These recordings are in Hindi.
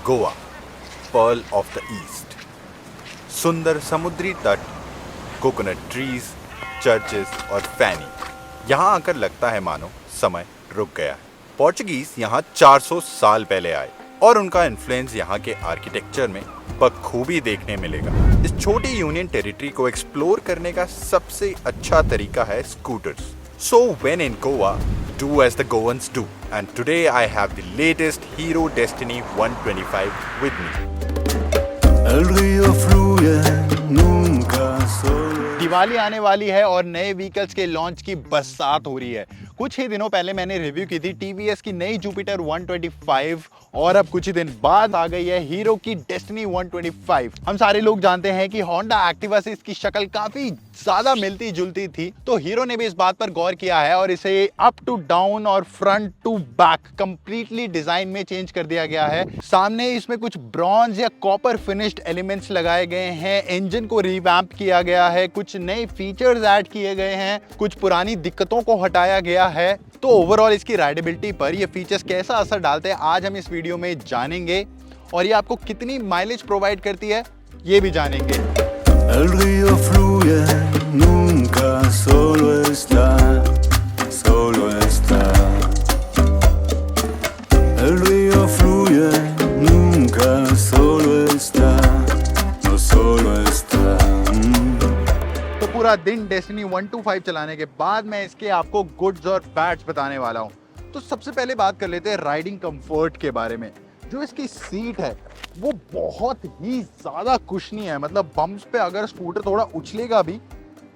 Goa, pearl of the east. सुंदर समुद्री तट, कोकोनट ट्रीज, चर्चेस और फैनी। यहाँ आकर लगता है मानो समय रुक गया है। पोर्चुगीज यहाँ 400 साल पहले आए और उनका इन्फ्लुएंस यहाँ के आर्किटेक्चर में बखूबी देखने मिलेगा। इस छोटी यूनियन टेरिटरी को एक्सप्लोर करने का सबसे अच्छा तरीका है scooters. So when in Goa, do as the Goans do. And today I have the latest Hero Destiny 125 with me. El río fluye nunca solo. Diwali आने वाली है और नए व्हीकल्स के लॉन्च की बरसात हो रही है। कुछ ही दिनों पहले मैंने रिव्यू की थी टीवीएस की नई जुपिटर 125 और अब कुछ ही दिन बाद आ गई है हीरो की डेस्टिनी 125। हम सारे लोग जानते हैं कि होंडा एक्टिवा से इसकी शक्ल काफी ज्यादा मिलती जुलती थी, तो हीरो ने भी इस बात पर गौर किया है और इसे अप टू डाउन और front to back completely design में चेंज कर दिया गया है। सामने इसमें कुछ ब्रॉन्ज या कॉपर फिनिश्ड एलिमेंट्स लगाए गए हैं, इंजन को रिवैम्प किया गया है, कुछ नए फीचर्स ऐड किए गए हैं, कुछ पुरानी दिक्कतों को हटाया गया है। तो ओवरऑल इसकी राइडेबिलिटी पर ये फीचर्स कैसा असर डालते हैं आज हम इस वीडियो में जानेंगे और ये आपको कितनी माइलेज प्रोवाइड करती है ये भी जानेंगे। El río fluye nunca solo está, solo está. El río fluye nunca solo está, no solo está. तो पूरा दिन डेस्टिनी 125 चलाने के बाद मैं इसके आपको गुड्स और बैड्स बताने वाला हूँ। तो सबसे पहले बात कर लेते हैं राइडिंग कंफर्ट के बारे में। जो इसकी सीट है वो बहुत ही ज़्यादा कुशनी है, मतलब बम्प्स पे अगर स्कूटर थोड़ा उछलेगा भी,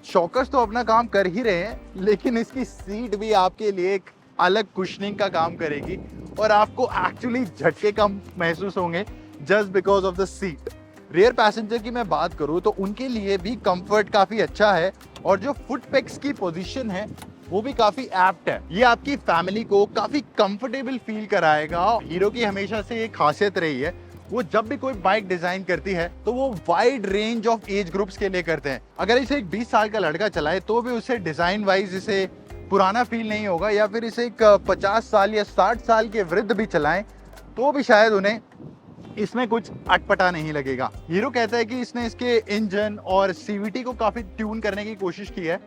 शॉकर्स तो अपना काम कर ही रहे हैं, लेकिन इसकी सीट भी आपके लिए एक अलग कुशनिंग का काम करेगी और आपको एक्चुअली झटके कम महसूस होंगे just because of the seat. Rear passenger की मैं बात करूं तो उनके लिए भी कंफर्ट काफ़ी अच्छा है और जो फुट पेग्स की पोजीशन है वो भी काफी एप्ट है। ये आपकी फैमिली को काफी कंफर्टेबल फील कराएगा। हीरो की हमेशा से एक खासियत रही है, वो जब भी कोई बाइक डिजाइन करती है तो वो wide range of age groups के लिए करते हैं। अगर इसे एक 20 साल का लड़का चलाए तो भी उसे डिजाइन वाइज इसे पुराना फील नहीं होगा, या फिर इसे एक 50 साल या 60 साल के वृद्ध भी चलाएं तो भी शायद उन्हें इसमें कुछ अटपटा नहीं लगेगा। हीरो कहता है कि इसने इसके इंजन और सीवीटी को काफी ट्यून करने की कोशिश की है।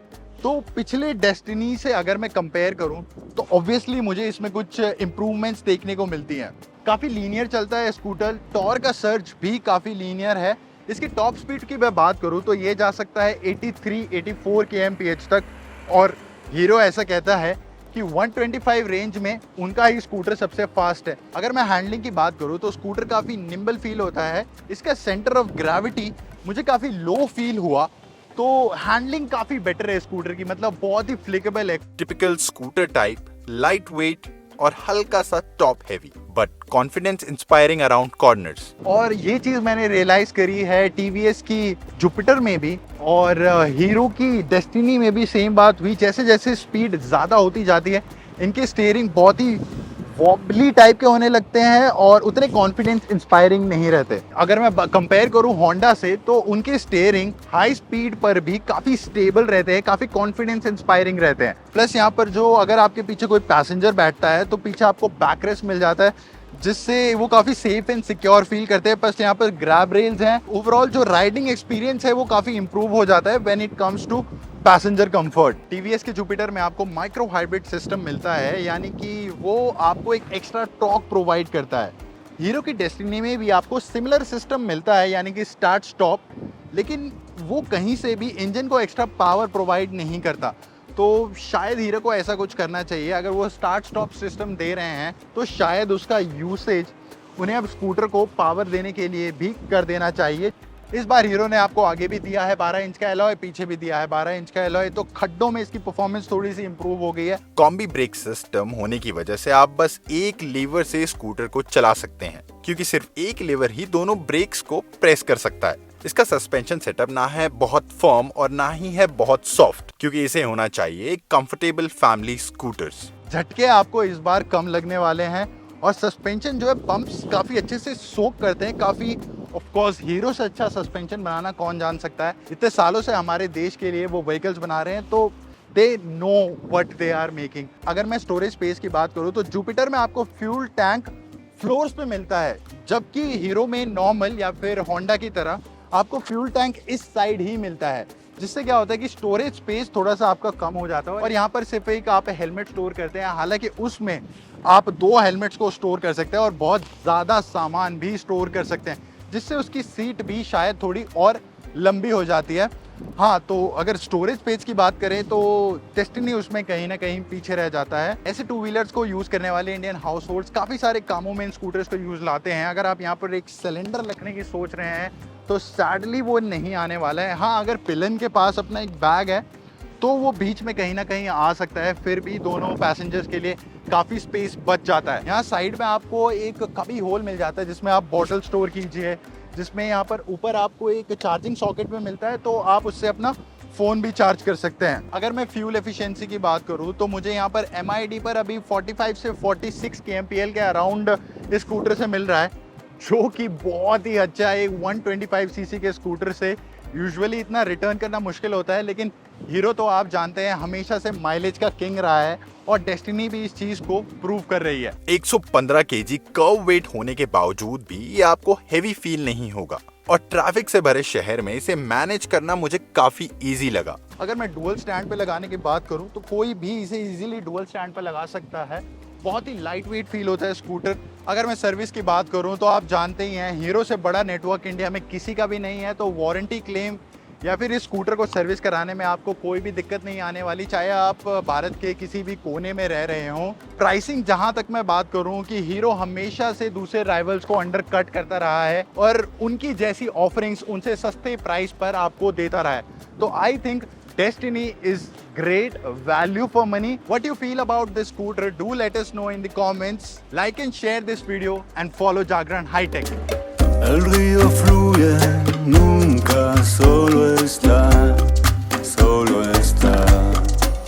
तो पिछले डेस्टिनी से अगर मैं कंपेयर करूं तो ऑब्वियसली मुझे इसमें कुछ इंप्रूवमेंट्स देखने को मिलती हैं। काफ़ी लीनियर चलता है स्कूटर, टॉर्क का सर्ज भी काफ़ी लीनियर है। इसकी टॉप स्पीड की मैं बात करूं तो ये जा सकता है 83-84 kmph तक और हीरो ऐसा कहता है कि 125 रेंज में उनका ही स्कूटर सबसे फास्ट है। अगर मैं हैंडलिंग की बात करूं तो स्कूटर काफ़ी निम्बल फील होता है। इसका सेंटर ऑफ ग्रेविटी मुझे काफ़ी लो फील हुआ, तो हैंडलिंग काफी बेटर है स्कूटर की, मतलब बहुत ही फ्लिकेबल है। Typical scooter type, light weight और हल्का सा top heavy, but confidence inspiring around corners. और ये चीज मैंने रियलाइज करी है टीवीएस की जुपिटर में भी और हीरो की डेस्टिनी में भी सेम बात हुई। जैसे जैसे स्पीड ज्यादा होती जाती है इनके स्टीयरिंग बहुत ही वॉबली टाइप के होने लगते हैं और उतने कॉन्फिडेंस इंस्पायरिंग नहीं रहते। अगर मैं कंपेयर करूं होंडा से तो उनके स्टीयरिंग हाई स्पीड पर भी काफ़ी स्टेबल रहते हैं, काफ़ी कॉन्फिडेंस इंस्पायरिंग रहते हैं। प्लस यहाँ पर जो अगर आपके पीछे कोई पैसेंजर बैठता है तो पीछे आपको बैकरेस्ट मिल जाता है जिससे वो काफ़ी सेफ एंड सिक्योर फील करते हैं। प्लस यहाँ पर ग्रैब रेल्स हैं। ओवरऑल जो राइडिंग एक्सपीरियंस है वो काफ़ी इंप्रूव हो जाता है when it comes to passenger comfort. TVS के जुपिटर में आपको माइक्रो हाइब्रिड सिस्टम मिलता है, यानी कि वो आपको एक एक्स्ट्रा टॉर्क प्रोवाइड करता है। हीरो की डेस्टिनी में भी आपको सिमिलर सिस्टम मिलता है, यानी कि स्टार्ट स्टॉप, लेकिन वो कहीं से भी इंजन को एक्स्ट्रा पावर प्रोवाइड नहीं करता। तो शायद हीरो को ऐसा कुछ करना चाहिए। अगर वो स्टार्ट स्टॉप सिस्टम दे रहे हैं तो शायद उसका यूसेज उन्हें अब स्कूटर को पावर देने के लिए भी कर देना चाहिए। इस बार हीरो ने आपको आगे भी दिया है 12 इंच का एलॉय, पीछे भी दिया है 12 इंच का एलॉय, तो खड्डों में इसकी परफॉर्मेंस थोड़ी सी इंप्रूव हो गई है। कॉम्बी ब्रेक सिस्टम होने की वजह से आप बस एक लीवर से स्कूटर को चला सकते हैं, क्योंकि सिर्फ एक लीवर ही दोनों ब्रेक्स को प्रेस कर सकता है। इसका सस्पेंशन सेटअप ना है बहुत फर्म और ना ही है बहुत सॉफ्ट, क्योंकि इसे होना चाहिए कंफर्टेबल फैमिली स्कूटर्स। झटके आपको इस बार कम लगने वाले हैं और सस्पेंशन जो है बम्प्स काफ़ी अच्छे से सोक करते हैं। काफ़ी ऑफ कोर्स हीरो से अच्छा सस्पेंशन बनाना कौन जान सकता है। इतने सालों से हमारे देश के लिए वो व्हीकल्स बना रहे हैं तो they know what they are making. अगर मैं स्टोरेज स्पेस की बात करूँ तो जुपिटर में आपको फ्यूल टैंक फ्लोर्स पे मिलता है, जबकि हीरो में नॉर्मल या फिर होंडा की तरह आपको फ्यूल टैंक इस साइड ही मिलता है, जिससे क्या होता है कि स्टोरेज स्पेस थोड़ा सा आपका कम हो जाता है। और यहाँ पर सिर्फ एक आप हेलमेट स्टोर करते हैं, हालांकि उसमें आप 2 हेलमेट्स को स्टोर कर सकते हैं और बहुत ज़्यादा सामान भी स्टोर कर सकते हैं, जिससे उसकी सीट भी शायद थोड़ी और लंबी हो जाती है। हाँ, तो अगर स्टोरेज स्पेस की बात करें तो डेस्टिनी उसमें कहीं ना कहीं पीछे रह जाता है। ऐसे टू व्हीलर्स को यूज़ करने वाले इंडियन हाउस होल्ड्स काफ़ी सारे कामों में इन स्कूटर्स को यूज़ लाते हैं। अगर आप यहाँ पर एक सिलेंडर रखने की सोच रहे हैं तो सैडली वो नहीं आने वाला है। हाँ, अगर पिलन के पास अपना एक बैग है तो वो बीच में कहीं ना कहीं आ सकता है, फिर भी दोनों पैसेंजर्स के लिए काफ़ी स्पेस बच जाता है। यहाँ साइड में आपको एक कभी होल मिल जाता है जिसमें आप बॉटल स्टोर कीजिए, जिसमें यहाँ पर ऊपर आपको एक चार्जिंग सॉकेट में मिलता है, तो आप उससे अपना फ़ोन भी चार्ज कर सकते हैं। अगर मैं फ्यूल एफिशिएंसी की बात करूँ तो मुझे यहाँ पर MID पर अभी 45 से 46 kmpl के अराउंड इस स्कूटर से मिल रहा है, जो कि बहुत ही अच्छा है। 125 सीसी के स्कूटर से यूजुअली इतना रिटर्न करना मुश्किल होता है, लेकिन हीरो तो आप जानते हैं हमेशा से माइलेज का किंग रहा है और डेस्टिनी भी इस चीज को प्रूव कर रही है। 115 kg कर्व वेट होने के बावजूद भी ये आपको हेवी फील नहीं होगा और ट्रैफिक से भरे शहर में इसे मैनेज करना मुझे काफी इजी लगा। अगर मैं डुअल स्टैंड पे लगाने की बात करूं तो कोई भी इसे इजीली डुअल स्टैंड पे लगा सकता है। बहुत ही लाइट वेट फील होता है स्कूटर। अगर मैं सर्विस की बात करूं तो आप जानते ही हैं हीरो से बड़ा नेटवर्क इंडिया में किसी का भी नहीं है, तो वारंटी क्लेम या फिर इस स्कूटर को सर्विस कराने में आपको कोई भी दिक्कत नहीं आने वाली, चाहे आप भारत के किसी भी कोने में रह रहे हों। प्राइसिंग जहां तक मैं बात करूं कि हीरो हमेशा से दूसरे राइवल्स को अंडर कट करता रहा है और उनकी जैसी ऑफरिंग्स उनसे सस्ते प्राइस पर आपको देता रहा है, तो I think Destiny is great value for money. What do you feel about this scooter? Do let us know in the comments. Like and share this video and follow Jagran High Tech. El río fluye,